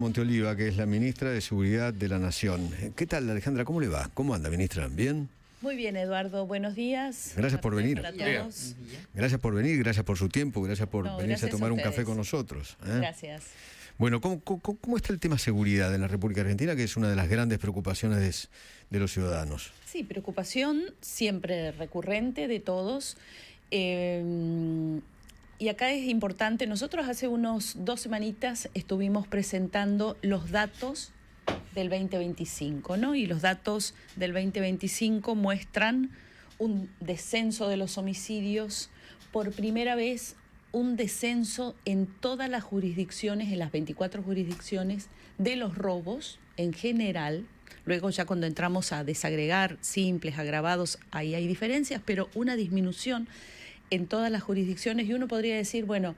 Monteoliva, que es la ministra de Seguridad de la Nación. ¿Qué tal, Alejandra? ¿Cómo le va? ¿Cómo anda, ministra? ¿Bien? Muy bien, Eduardo. Buenos días. Gracias por venir. Para todos. Gracias por venir, gracias por su tiempo, gracias por venirse gracias a tomar a un café ustedes. con nosotros. Gracias. Bueno, ¿cómo está el tema seguridad en la República Argentina, que es una de las grandes preocupaciones de los ciudadanos? Sí, preocupación siempre recurrente de todos. Y acá es importante, nosotros hace unos 2 semanitas estuvimos presentando los datos del 2025, ¿no? Y los datos del 2025 muestran un descenso de los homicidios, por primera vez un descenso en todas las jurisdicciones, en las 24 jurisdicciones, de los robos en general. Luego ya cuando entramos a desagregar simples, agravados, ahí hay diferencias, pero una disminución en todas las jurisdicciones, y uno podría decir, bueno,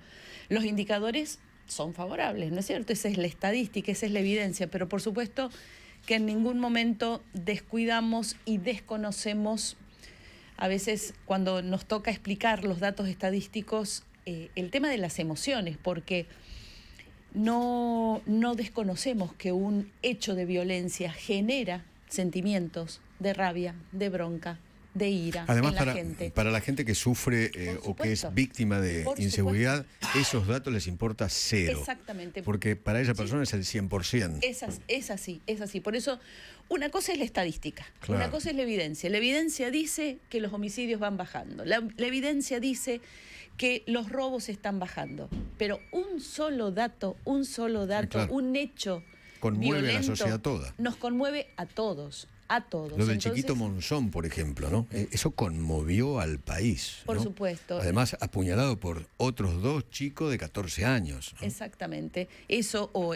los indicadores son favorables, ¿no es cierto? Esa es la estadística, esa es la evidencia, pero por supuesto que en ningún momento descuidamos y desconocemos, a veces cuando nos toca explicar los datos estadísticos, el tema de las emociones, porque no desconocemos que un hecho de violencia genera sentimientos de rabia, de bronca, de ira. Además, en la gente. Para la gente que sufre o que es víctima de inseguridad, esos datos les importa cero. Exactamente. Porque para esa persona es el 100%. Es así. Por eso, una cosa es la estadística, Claro. una cosa es la evidencia. La evidencia dice que los homicidios van bajando. La evidencia dice que los robos están bajando. Pero un solo dato, Claro. un hecho Conmueve violento, a la sociedad toda. nos conmueve a todos. Lo del chiquito Monzón, por ejemplo, ¿no? Eso conmovió al país, ¿no? Por supuesto. Además, apuñalado por otros 2 chicos de 14 años, ¿no? Exactamente. Eso o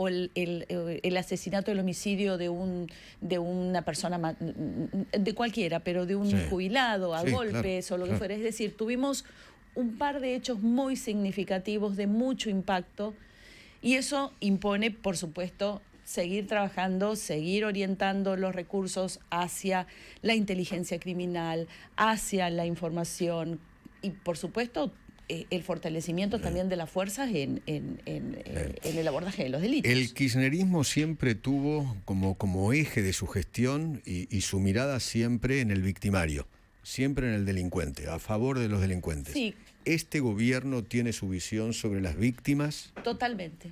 el asesinato, el homicidio de una persona, de cualquiera, pero de un jubilado a golpes, claro, o lo que fuera. Es decir, tuvimos un par de hechos muy significativos, de mucho impacto, y eso impone, por supuesto, seguir trabajando, seguir orientando los recursos hacia la inteligencia criminal, hacia la información y, por supuesto, el fortalecimiento también de las fuerzas en el abordaje de los delitos. El kirchnerismo siempre tuvo como eje de su gestión y su mirada siempre en el victimario, siempre en el delincuente, a favor de los delincuentes. Sí. ¿Este gobierno tiene su visión sobre las víctimas? Totalmente.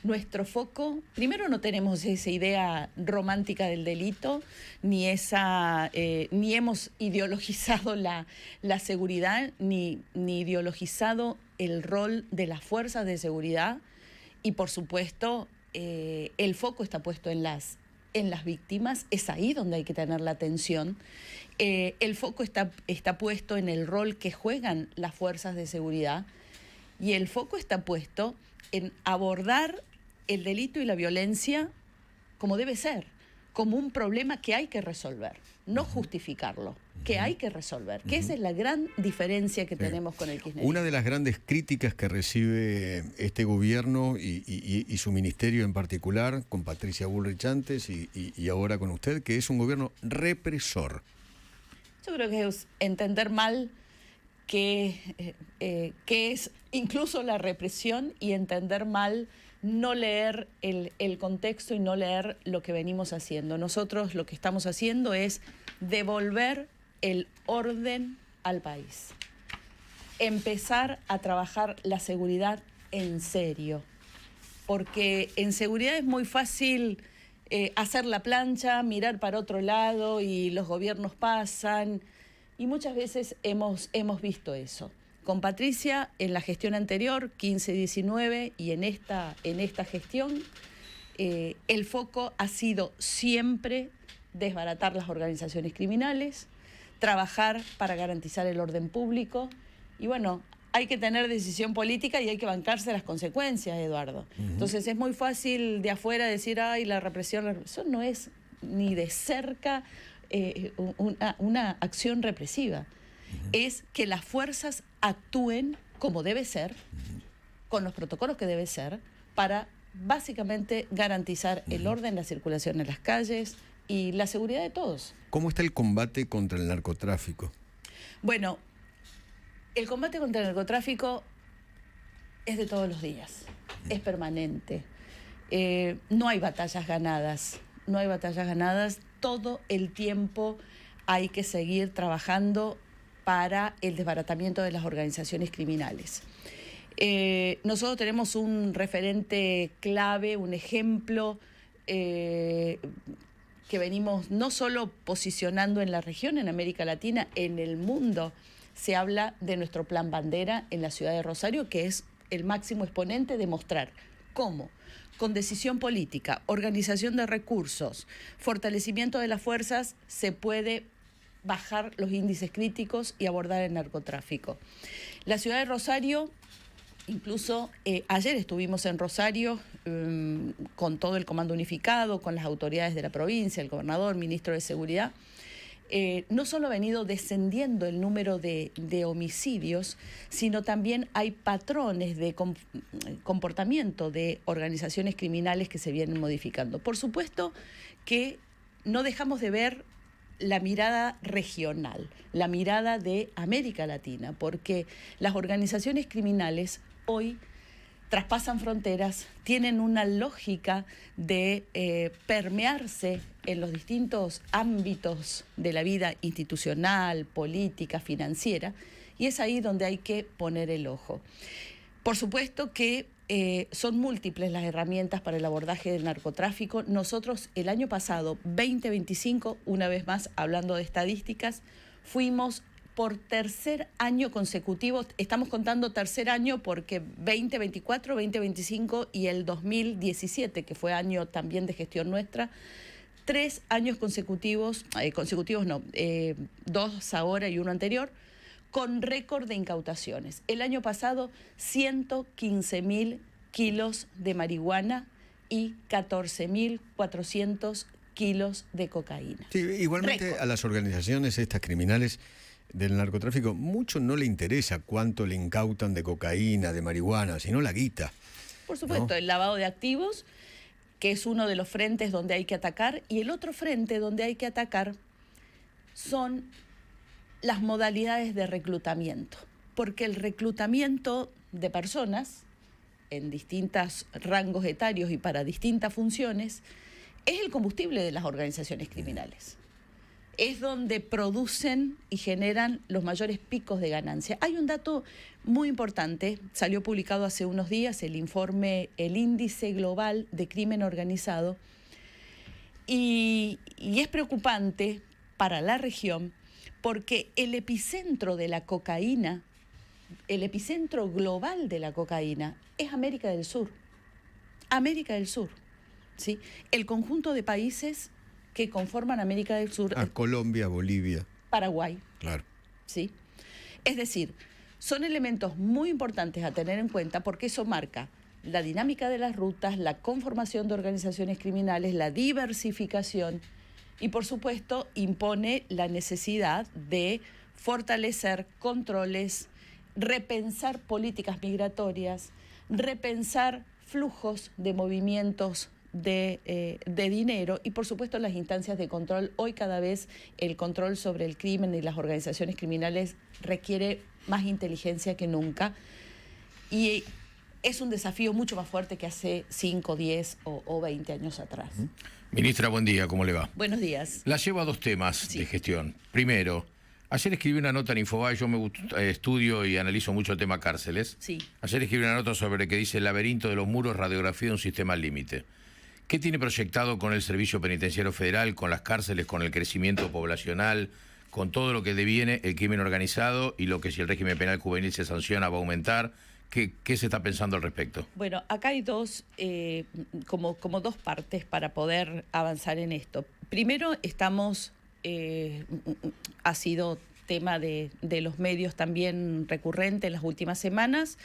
Nuestro foco, primero, no tenemos esa idea romántica del delito, ni hemos ideologizado la seguridad, ni ideologizado el rol de las fuerzas de seguridad, y por supuesto el foco está puesto en las víctimas. Es ahí donde hay que tener la atención. El foco está puesto en el rol que juegan las fuerzas de seguridad, y el foco está puesto en abordar el delito y la violencia como debe ser, como un problema que hay que resolver, no justificarlo, que hay que resolver, que esa es la gran diferencia que tenemos con el kirchnerismo. Una de las grandes críticas que recibe este gobierno y su ministerio en particular, con Patricia Bullrich antes y ahora con usted, que es un gobierno represor. Yo creo que es entender mal que es incluso la represión, y entender mal no leer el contexto y no leer lo que venimos haciendo. Nosotros lo que estamos haciendo es devolver el orden al país, empezar a trabajar la seguridad en serio, porque en seguridad es muy fácil hacer la plancha, mirar para otro lado y los gobiernos pasan. Y muchas veces hemos visto eso. Con Patricia, en la gestión anterior, 15-19, y en esta gestión, el foco ha sido siempre desbaratar las organizaciones criminales, trabajar para garantizar el orden público. Y bueno, hay que tener decisión política y hay que bancarse las consecuencias, Eduardo. Entonces es muy fácil de afuera decir, ay, la represión. Eso no es ni de cerca una acción represiva. Es que las fuerzas actúen como debe ser, con los protocolos que debe ser, para básicamente garantizar el orden, la circulación en las calles y la seguridad de todos. ¿Cómo está el combate contra el narcotráfico? Bueno, el combate contra el narcotráfico es de todos los días. es permanente. No hay batallas ganadas, no hay batallas ganadas. Todo el tiempo hay que seguir trabajando para el desbaratamiento de las organizaciones criminales. Nosotros tenemos un referente clave, un ejemplo que venimos no solo posicionando en la región, en América Latina, en el mundo. Se habla de nuestro Plan Bandera en la ciudad de Rosario, que es el máximo exponente de mostrar cómo, con decisión política, organización de recursos, fortalecimiento de las fuerzas, se puede bajar los índices críticos y abordar el narcotráfico. La ciudad de Rosario, incluso ayer estuvimos en Rosario con todo el comando unificado, con las autoridades de la provincia, el gobernador, ministro de Seguridad. No solo ha venido descendiendo el número de homicidios, sino también hay patrones de comportamiento de organizaciones criminales que se vienen modificando. Por supuesto que no dejamos de ver la mirada regional, la mirada de América Latina, porque las organizaciones criminales hoy traspasan fronteras, tienen una lógica de permearse en los distintos ámbitos de la vida institucional, política, financiera, y es ahí donde hay que poner el ojo. Por supuesto que son múltiples las herramientas para el abordaje del narcotráfico. Nosotros el año pasado, 2025, una vez más hablando de estadísticas, fuimos por tercer año consecutivo, estamos contando tercer año porque 2024, 2025 y el 2017, que fue año también de gestión nuestra, 3 años consecutivos, dos ahora y uno anterior, con récord de incautaciones. El año pasado, 115.000 kilos de marihuana y 14.400 kilos de cocaína. Sí, igualmente récord. A las organizaciones estas criminales del narcotráfico, mucho no le interesa cuánto le incautan de cocaína, de marihuana, sino la guita. Por supuesto, ¿no? El lavado de activos, que es uno de los frentes donde hay que atacar, y el otro frente donde hay que atacar son las modalidades de reclutamiento, porque el reclutamiento de personas en distintos rangos etarios y para distintas funciones es el combustible de las organizaciones criminales. Es donde producen y generan los mayores picos de ganancia. Hay un dato muy importante, salió publicado hace unos días el informe, el índice global de crimen organizado, y es preocupante para la región porque el epicentro de la cocaína, el epicentro global de la cocaína es América del Sur. América del Sur, ¿sí? El conjunto de países que conforman América del Sur. Colombia, Bolivia. Paraguay. Claro. ¿Sí? Es decir, son elementos muy importantes a tener en cuenta porque eso marca la dinámica de las rutas, la conformación de organizaciones criminales, la diversificación y, por supuesto, impone la necesidad de fortalecer controles, repensar políticas migratorias, repensar flujos de movimientos de dinero y, por supuesto, las instancias de control. Hoy cada vez el control sobre el crimen y las organizaciones criminales requiere más inteligencia que nunca y es un desafío mucho más fuerte que hace 5, 10 o 20 años atrás. Ministra, buen día, ¿cómo le va? Buenos días. La llevo a 2 temas de gestión. Primero, ayer escribí una nota en Infobae, yo estudio y analizo mucho el tema cárceles. Sí. Ayer escribí una nota sobre que dice el laberinto de los muros, radiografía de un sistema al límite. ¿Qué tiene proyectado con el Servicio Penitenciario Federal, con las cárceles, con el crecimiento poblacional, con todo lo que deviene el crimen organizado y lo que si el régimen penal juvenil se sanciona va a aumentar? ¿Qué se está pensando al respecto? Bueno, acá hay como dos partes para poder avanzar en esto. Primero, ha sido tema de los medios también recurrente en las últimas semanas,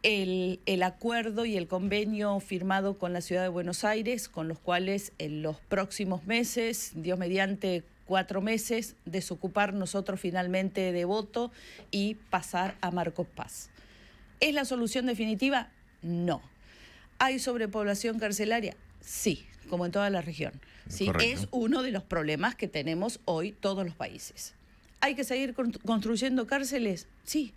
el acuerdo y el convenio firmado con la Ciudad de Buenos Aires, con los cuales en los próximos meses, Dios mediante 4 meses, desocupar nosotros finalmente de Voto y pasar a Marcos Paz. ¿Es la solución definitiva? No. ¿Hay sobrepoblación carcelaria? Sí, como en toda la región. Sí, es uno de los problemas que tenemos hoy todos los países. ¿Hay que seguir construyendo cárceles? Sí,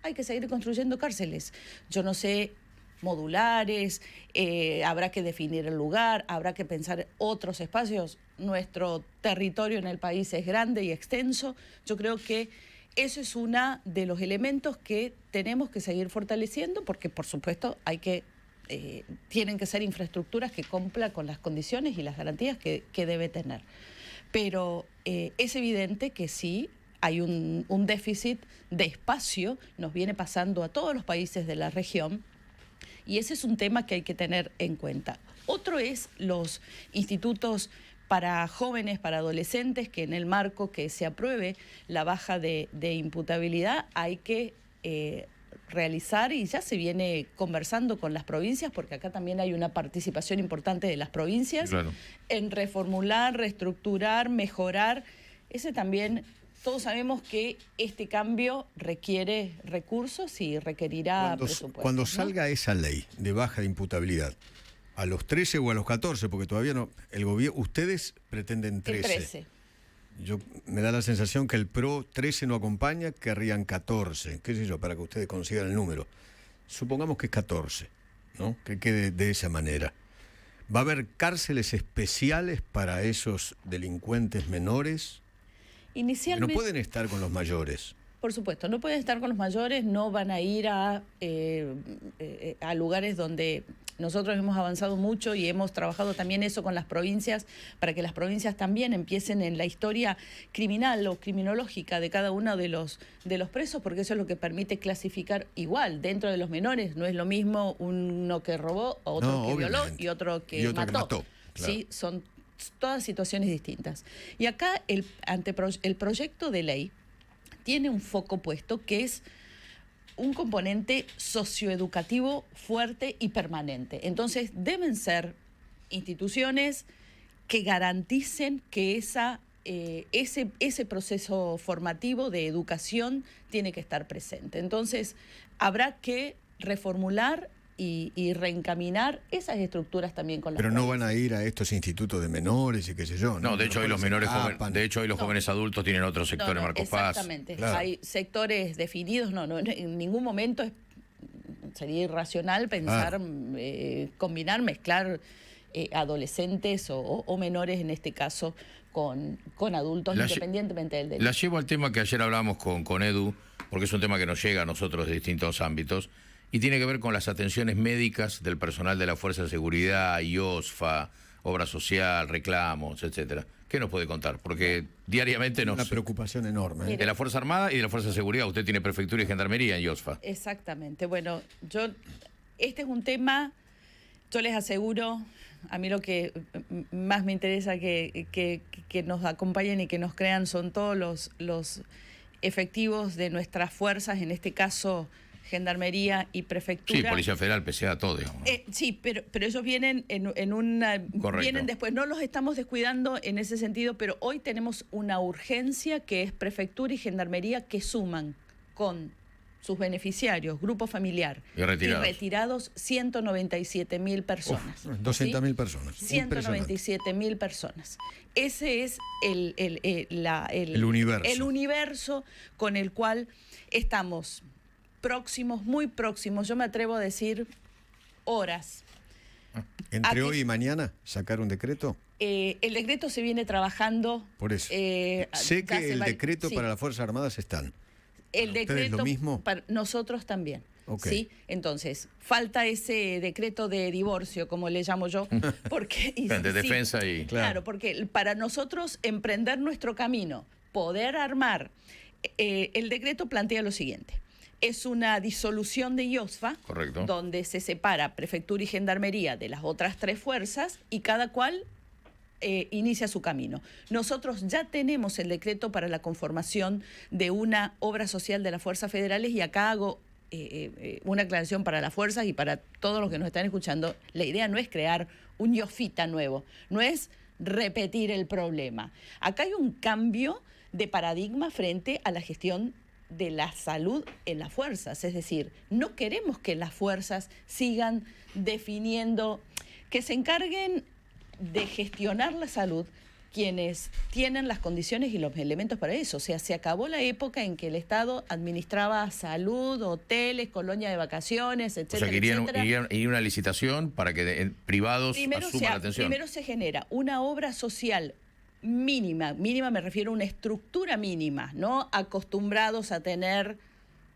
hay que seguir construyendo cárceles. Yo no sé modulares, habrá que definir el lugar, habrá que pensar otros espacios. Nuestro territorio en el país es grande y extenso. Yo creo que eso es uno de los elementos que tenemos que seguir fortaleciendo, porque por supuesto tienen que ser infraestructuras que cumplan con las condiciones y las garantías que debe tener. Pero es evidente que sí hay un déficit de espacio, nos viene pasando a todos los países de la región, y ese es un tema que hay que tener en cuenta. Otro es los institutos para jóvenes, para adolescentes, que en el marco que se apruebe la baja de imputabilidad hay que realizar, y ya se viene conversando con las provincias, porque acá también hay una participación importante de las provincias, claro, en reformular, reestructurar, mejorar. Ese también, todos sabemos que este cambio requiere recursos y requerirá presupuesto. Cuando salga esa ley de baja de imputabilidad, ¿a los 13 o a los 14? Porque todavía no, el gobierno, ustedes pretenden 13. El 13. Me da la sensación que el PRO 13 no acompaña, querrían 14, qué sé yo, para que ustedes consigan el número. Supongamos que es 14, ¿no? Que quede de esa manera. ¿Va a haber cárceles especiales para esos delincuentes menores? Inicialmente, no pueden estar con los mayores. Por supuesto, no pueden estar con los mayores, no van a ir a lugares donde nosotros hemos avanzado mucho y hemos trabajado también eso con las provincias, para que las provincias también empiecen en la historia criminal o criminológica de cada uno de los presos, porque eso es lo que permite clasificar igual. Dentro de los menores no es lo mismo uno que robó, otro que violó y otro que mató. Claro. ¿Sí? Son todas situaciones distintas. Y acá el proyecto de ley tiene un foco puesto que es un componente socioeducativo fuerte y permanente. Entonces deben ser instituciones que garanticen que ese proceso formativo de educación tiene que estar presente. Entonces habrá que reformular y reencaminar esas estructuras también con las Pero no van a ir a estos institutos de menores y qué sé yo. No, de hecho hoy los menores jóvenes adultos tienen otro sector en Marcos Paz. Exactamente, claro. Hay sectores definidos, en ningún momento sería irracional pensar, combinar, mezclar adolescentes o menores en este caso con adultos, independientemente del delito. La llevo al tema que ayer hablamos con Edu, porque es un tema que nos llega a nosotros de distintos ámbitos, y tiene que ver con las atenciones médicas del personal de la Fuerza de Seguridad, IOSFA, Obra Social, reclamos, etcétera. ¿Qué nos puede contar? Porque diariamente una preocupación enorme. De la Fuerza Armada y de la Fuerza de Seguridad. Usted tiene prefectura y gendarmería en IOSFA. Exactamente. Bueno, este es un tema, yo les aseguro, a mí lo que más me interesa que nos acompañen y que nos crean son todos los efectivos de nuestras fuerzas, en este caso Gendarmería y Prefectura. Sí, Policía Federal, PCA, todo, digamos. Sí, pero ellos vienen vienen después. No los estamos descuidando en ese sentido, pero hoy tenemos una urgencia que es Prefectura y Gendarmería que suman con sus beneficiarios, grupo familiar y retirados 197.000 personas. 200.000 personas. 197.000 personas. Ese es el universo con el cual estamos próximos, muy próximos, yo me atrevo a decir horas. ¿Entre hoy y mañana sacar un decreto? El decreto se viene trabajando. Por eso. Sé que el decreto para las Fuerzas Armadas están. El decreto lo mismo? Para nosotros también. Okay. ¿Sí? Entonces, falta ese decreto de divorcio, como le llamo yo, porque de defensa y claro, porque para nosotros emprender nuestro camino, poder armar, el decreto plantea lo siguiente. Es una disolución de IOSFA, correcto, donde se separa Prefectura y Gendarmería de las otras tres fuerzas y cada cual inicia su camino. Nosotros ya tenemos el decreto para la conformación de una obra social de las fuerzas federales, y acá hago una aclaración para las fuerzas y para todos los que nos están escuchando. La idea no es crear un IOFITA nuevo, no es repetir el problema. Acá hay un cambio de paradigma frente a la gestión de la salud en las fuerzas. Es decir, no queremos que las fuerzas sigan definiendo, que se encarguen de gestionar la salud quienes tienen las condiciones y los elementos para eso. O sea, se acabó la época en que el Estado administraba salud, hoteles, colonias de vacaciones, etcétera. O sea, que iría una licitación para que privados asuman la atención. Primero se genera una obra social mínima me refiero a una estructura mínima, no acostumbrados a tener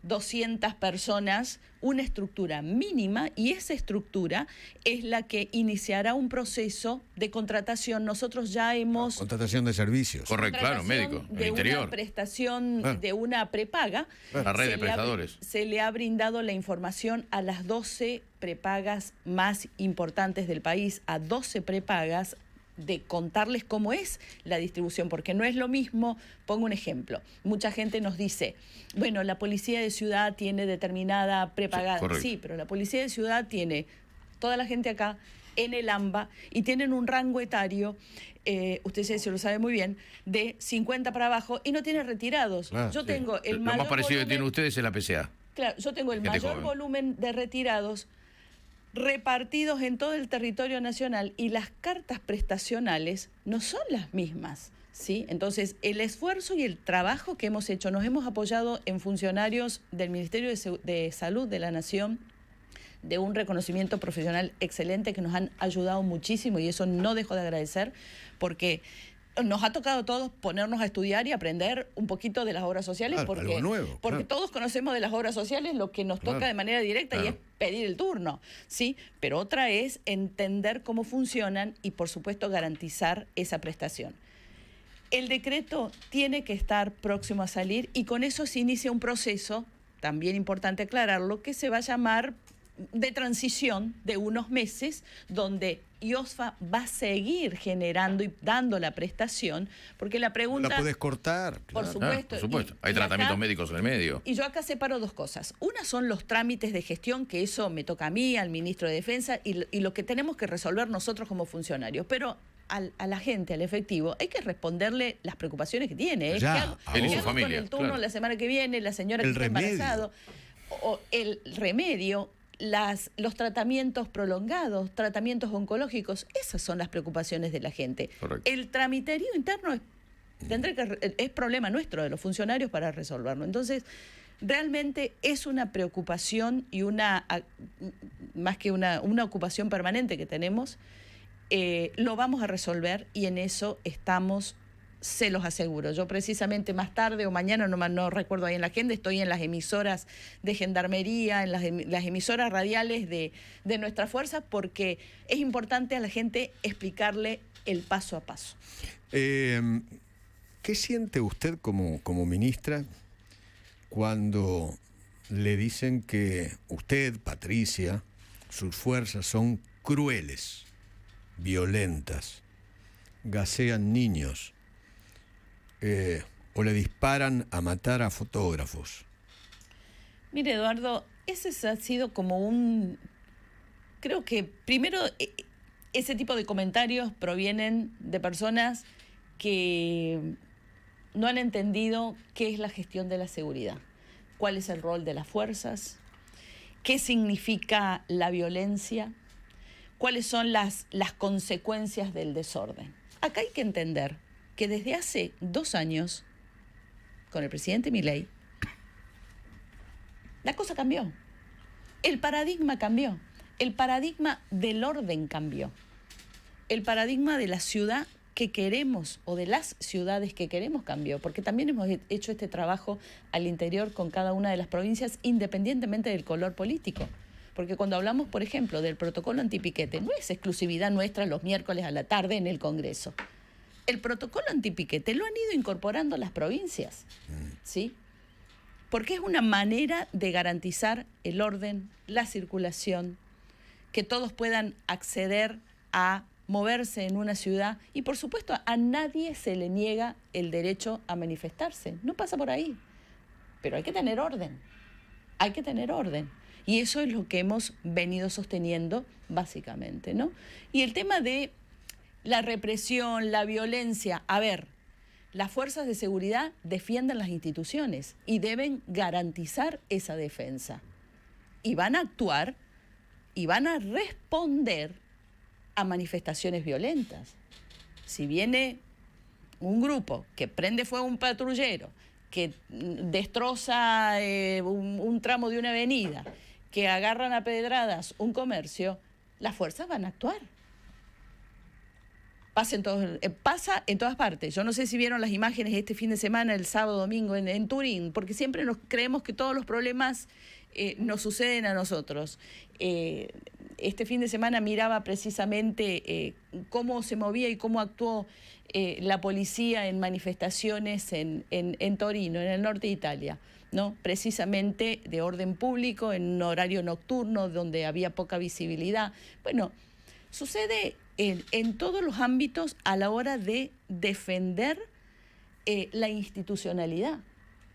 200 personas, una estructura mínima, y esa estructura es la que iniciará un proceso de contratación. Nosotros ya hemos... Contratación de servicios. Correcto, claro, médico, en el interior. Una prestación de una prepaga. La red de prestadores. Se le ha brindado la información a las 12 prepagas más importantes del país, a 12 prepagas, de contarles cómo es la distribución, porque no es lo mismo. Pongo un ejemplo. Mucha gente nos dice, bueno, la policía de ciudad tiene determinada prepagada. Sí, pero la policía de ciudad tiene toda la gente acá en el AMBA y tienen un rango etario, usted se lo sabe muy bien, de 50 para abajo y no tiene retirados. Yo tengo el mayor lo más parecido volumen, que tienen ustedes es la PCA. Claro, yo tengo el mayor volumen de retirados repartidos en todo el territorio nacional y las cartas prestacionales no son las mismas, ¿sí? Entonces, el esfuerzo y el trabajo que hemos hecho, nos hemos apoyado en funcionarios del Ministerio de Salud de la Nación, de un reconocimiento profesional excelente que nos han ayudado muchísimo, y eso no dejo de agradecer, porque nos ha tocado a todos ponernos a estudiar y aprender un poquito de las obras sociales, porque algo nuevo, porque todos conocemos de las obras sociales lo que nos toca de manera directa y es pedir el turno, ¿sí? Pero otra es entender cómo funcionan y, por supuesto, garantizar esa prestación. El decreto tiene que estar próximo a salir y con eso se inicia un proceso, también importante aclararlo, que se va a llamar de transición de unos meses, donde IOSFA va a seguir generando y dando la prestación, porque la pregunta... La puedes cortar. Por supuesto. Por supuesto. Hay tratamientos médicos en el medio. Y yo acá separo dos cosas. Una son los trámites de gestión, que eso me toca a mí, al ministro de Defensa, y lo que tenemos que resolver nosotros como funcionarios. Pero a la gente, al efectivo, hay que responderle las preocupaciones que tiene. Ya, ¿Qué hago con el turno la semana que viene, la señora que está embarazada? O el remedio... los tratamientos prolongados, tratamientos oncológicos, esas son las preocupaciones de la gente. Correcto. El tramiterío interno es problema nuestro, de los funcionarios, para resolverlo. Entonces, realmente es una preocupación y más que una ocupación permanente que tenemos. Lo vamos a resolver y en eso estamos, se los aseguro. Yo precisamente más tarde o mañana, no recuerdo ahí en la agenda, estoy en las emisoras de Gendarmería, en las emisoras radiales de nuestra fuerza, porque es importante a la gente explicarle el paso a paso. ¿Qué siente usted como ministra cuando le dicen que usted, Patricia, sus fuerzas son crueles, violentas, gasean niños, o le disparan a matar a fotógrafos? Mire, Eduardo, ese ha sido como creo que primero ese tipo de comentarios provienen de personas que no han entendido qué es la gestión de la seguridad, cuál es el rol de las fuerzas, qué significa la violencia, cuáles son las consecuencias del desorden. Acá hay que entender que desde hace 2 años, con el presidente Milei, la cosa cambió. El paradigma cambió. El paradigma del orden cambió. El paradigma de la ciudad que queremos, o de las ciudades que queremos, cambió. Porque también hemos hecho este trabajo al interior con cada una de las provincias, independientemente del color político. Porque cuando hablamos, por ejemplo, del protocolo antipiquete, no es exclusividad nuestra los miércoles a la tarde en el Congreso. El protocolo antipiquete lo han ido incorporando las provincias, ¿sí? Porque es una manera de garantizar el orden, la circulación, que todos puedan acceder a moverse en una ciudad, y por supuesto a nadie se le niega el derecho a manifestarse, no pasa por ahí, pero hay que tener orden, y eso es lo que hemos venido sosteniendo básicamente, ¿no? Y el tema de la represión, la violencia, a ver, las fuerzas de seguridad defienden las instituciones y deben garantizar esa defensa. Y van a actuar y van a responder a manifestaciones violentas. Si viene un grupo que prende fuego a un patrullero, que destroza un tramo de una avenida, que agarran a pedradas un comercio, las fuerzas van a actuar. Pasa en todas partes. Yo no sé si vieron las imágenes este fin de semana, el sábado, domingo, en Turín, porque siempre creemos que todos los problemas nos suceden a nosotros. Este fin de semana miraba precisamente cómo se movía y cómo actuó la policía en manifestaciones en Torino, en el norte de Italia, ¿no? Precisamente de orden público, en un horario nocturno, donde había poca visibilidad. Bueno, sucede en todos los ámbitos a la hora de defender la institucionalidad.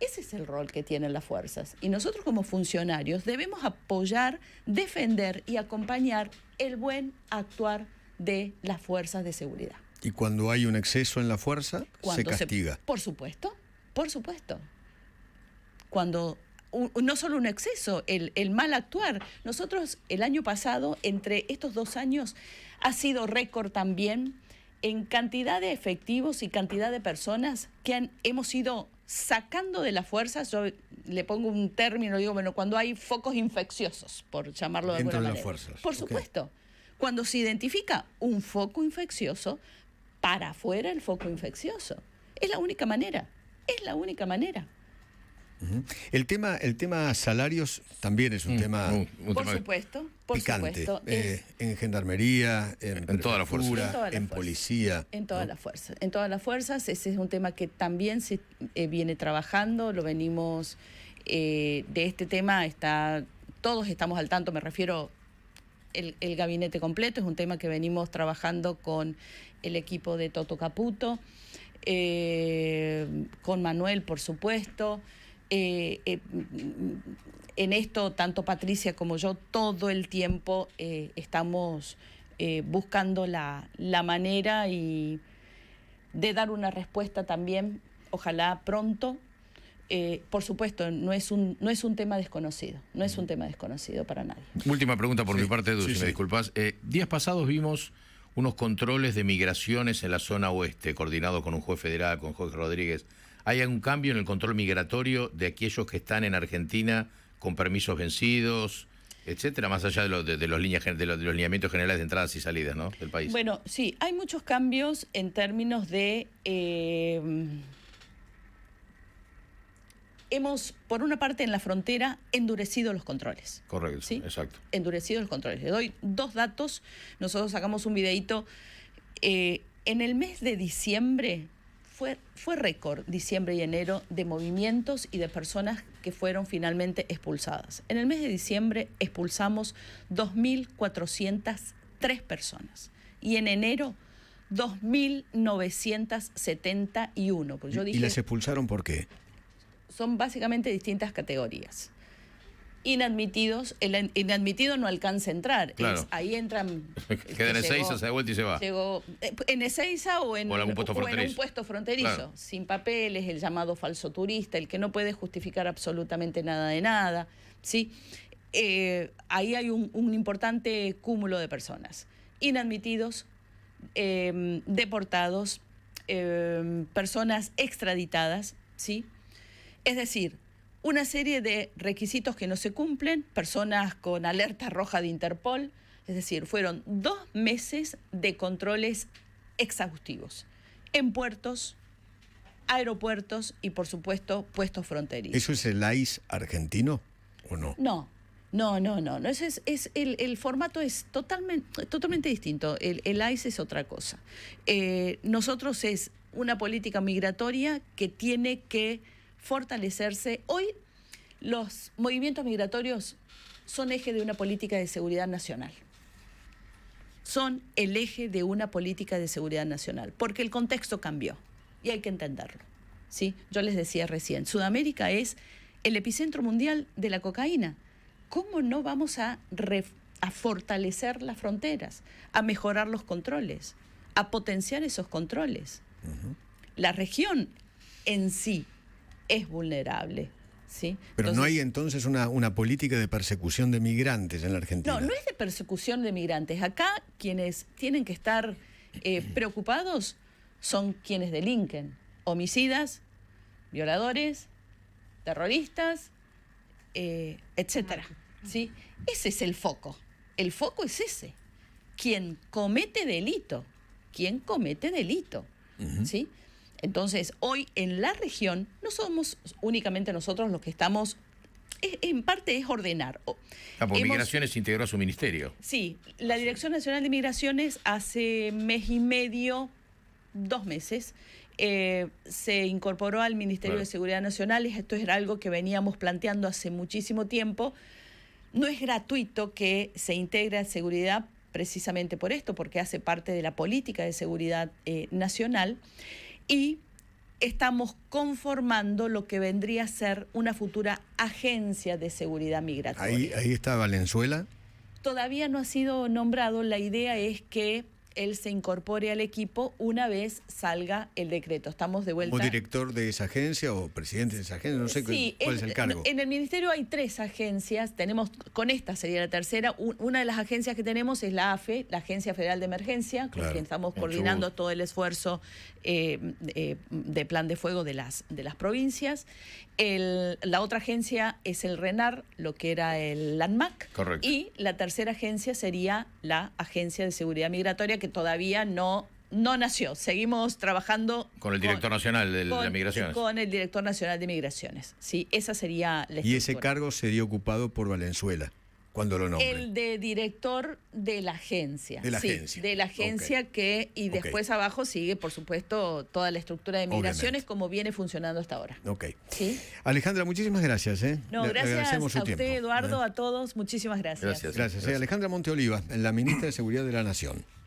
Ese es el rol que tienen las fuerzas. Y nosotros como funcionarios debemos apoyar, defender y acompañar el buen actuar de las fuerzas de seguridad. Y cuando hay un exceso en la fuerza, se castiga. Por supuesto, por supuesto. Cuando no solo un exceso, el mal actuar. Nosotros el año pasado, entre estos 2 años, ha sido récord también en cantidad de efectivos y cantidad de personas que hemos ido sacando de las fuerzas. Yo le pongo un término, digo, bueno, cuando hay focos infecciosos, por llamarlo de alguna manera. Dentro de las fuerzas. Por supuesto. Cuando se identifica un foco infeccioso, para afuera el foco infeccioso. Es la única manera. Es la única manera. El tema salarios también es un tema por supuesto, picante. En gendarmería, en toda la fuerza, en policía. En todas las fuerzas. En todas las fuerzas. Ese es un tema que también se viene trabajando. Lo venimos de este tema. Todos estamos al tanto, me refiero el gabinete completo. Es un tema que venimos trabajando con el equipo de Toto Caputo, con Manuel, por supuesto. En esto, tanto Patricia como yo, todo el tiempo estamos buscando la manera y de dar una respuesta también, ojalá pronto. Por supuesto, no es un tema desconocido, no es un tema desconocido para nadie. Última pregunta por mi parte, Edu, si me disculpas. Días pasados vimos unos controles de migraciones en la zona oeste, coordinados con un juez federal, con Jorge Rodríguez. ¿Hay algún cambio en el control migratorio de aquellos que están en Argentina con permisos vencidos, etcétera, más allá de los lineamientos generales de entradas y salidas, ¿no?, del país? Bueno, sí, hay muchos cambios en términos de... hemos, por una parte, en la frontera, endurecido los controles. Correcto, ¿sí? Exacto. Endurecido los controles. Le doy 2 datos. Nosotros sacamos un videíto. En el mes de diciembre... Fue récord diciembre y enero de movimientos y de personas que fueron finalmente expulsadas. En el mes de diciembre expulsamos 2.403 personas y en enero 2.971. Pues yo dije, ¿y las expulsaron por qué? Son básicamente distintas categorías. Inadmitidos, el inadmitido no alcanza a entrar. Claro. Ahí entran... Queda en Ezeiza, se da vuelta y se va. Llegó en Ezeiza o en un puesto fronterizo, Claro. Sin papeles, el llamado falso turista, el que no puede justificar absolutamente nada de nada, ¿sí? Ahí hay un importante cúmulo de personas. Inadmitidos, deportados, personas extraditadas, ¿sí? Es decir, una serie de requisitos que no se cumplen, personas con alerta roja de Interpol, es decir, fueron 2 meses de controles exhaustivos en puertos, aeropuertos y, por supuesto, puestos fronterizos. ¿Eso es el ICE argentino o no? No. Ese es el formato es totalmente distinto. El ICE es otra cosa. Nosotros es una política migratoria que tiene que fortalecerse. Hoy los movimientos migratorios son eje de una política de seguridad nacional. Son el eje de una política de seguridad nacional, porque el contexto cambió y hay que entenderlo, ¿sí? Yo les decía recién, Sudamérica es el epicentro mundial de la cocaína. ¿Cómo no vamos a fortalecer las fronteras, a mejorar los controles, a potenciar esos controles? La región en sí es vulnerable, ¿sí? Pero entonces, no hay entonces una política de persecución de migrantes en la Argentina. No es de persecución de migrantes. Acá quienes tienen que estar preocupados son quienes delinquen: homicidas, violadores, terroristas, etcétera. ¿Sí? Ese es el foco. El foco es ese. Quien comete delito. Quien comete delito. ¿Sí? Entonces, hoy en la región no somos únicamente nosotros los que estamos, en parte es ordenar. Migraciones integró a su ministerio. Sí, la Dirección Nacional de Migraciones hace mes y medio, 2 meses, se incorporó al Ministerio de Seguridad Nacional. Esto era algo que veníamos planteando hace muchísimo tiempo. No es gratuito que se integre a seguridad precisamente por esto, porque hace parte de la política de seguridad nacional. Y estamos conformando lo que vendría a ser una futura agencia de seguridad migratoria. Ahí está Valenzuela. Todavía no ha sido nombrado. La idea es que él se incorpore al equipo una vez salga el decreto. Estamos de vuelta. ¿O director de esa agencia o presidente de esa agencia? No sé Sí, cuál es el cargo. En el ministerio hay 3 agencias. Tenemos, con esta sería la tercera. Una de las agencias que tenemos es la AFE, la Agencia Federal de Emergencia, con quien estamos coordinando todo el esfuerzo de plan de fuego de las provincias. La otra agencia es el RENAR, lo que era el LANMAC. Correcto. Y la tercera agencia sería la Agencia de Seguridad Migratoria, que todavía no nació. Seguimos trabajando con el director nacional de Migraciones. Con el director nacional de Migraciones. Sí, esa sería la estructura. Y ese cargo sería ocupado por Valenzuela cuando lo nombre. El de director de la agencia. De la agencia. De la agencia y después abajo sigue, por supuesto, toda la estructura de migraciones. Obviamente. Como viene funcionando hasta ahora. Ok. ¿Sí? Alejandra, muchísimas gracias. No, gracias a usted, tiempo. Eduardo, a todos. Muchísimas gracias. Gracias. Alejandra Monteoliva, la ministra de Seguridad de la Nación.